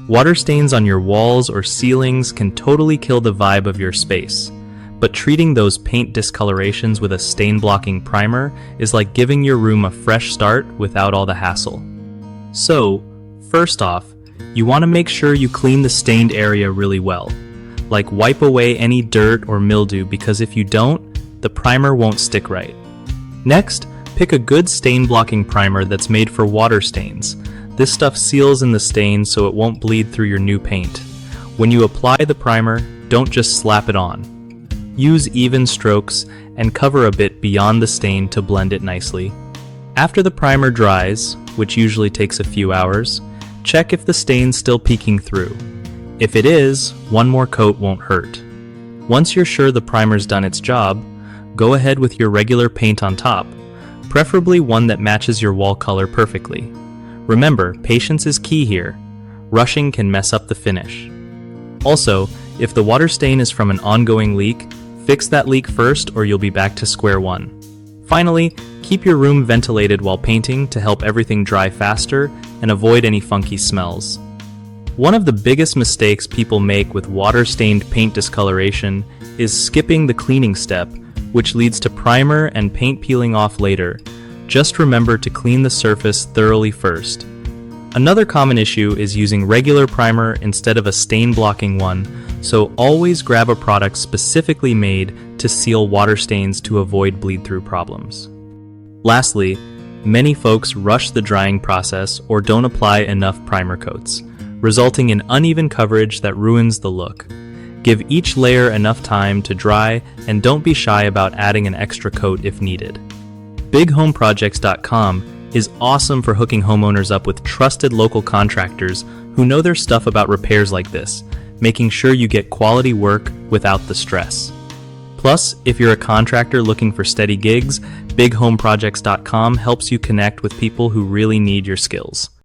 Water stains on your walls or ceilings can totally kill the vibe of your space, but treating those paint discolorations with a stain-blocking primer is like giving your room a fresh start without all the hassle. So, first off, you want to make sure you clean the stained area really well. Like wipe away any dirt or mildew, because if you don't, the primer won't stick right. Next, pick a good stain-blocking primer that's made for water stains. This stuff seals in the stain so it won't bleed through your new paint. When you apply the primer, don't just slap it on. Use even strokes and cover a bit beyond the stain to blend it nicely. After the primer dries, which usually takes a few hours, check if the stain's still peeking through. If it is, one more coat won't hurt. Once you're sure the primer's done its job, go ahead with your regular paint on top, preferably one that matches your wall color perfectly. Remember, patience is key here. Rushing can mess up the finish. Also, if the water stain is from an ongoing leak, fix that leak first or you'll be back to square one. Finally, keep your room ventilated while painting to help everything dry faster and avoid any funky smells. One of the biggest mistakes people make with water-stained paint discoloration is skipping the cleaning step, which leads to primer and paint peeling off later. Just remember to clean the surface thoroughly first. Another common issue is using regular primer instead of a stain-blocking one, so always grab a product specifically made to seal water stains to avoid bleed-through problems. Lastly, many folks rush the drying process or don't apply enough primer coats, resulting in uneven coverage that ruins the look. Give each layer enough time to dry and don't be shy about adding an extra coat if needed. BigHomeProjects.com is awesome for hooking homeowners up with trusted local contractors who know their stuff about repairs like this, making sure you get quality work without the stress. Plus, if you're a contractor looking for steady gigs, BigHomeProjects.com helps you connect with people who really need your skills.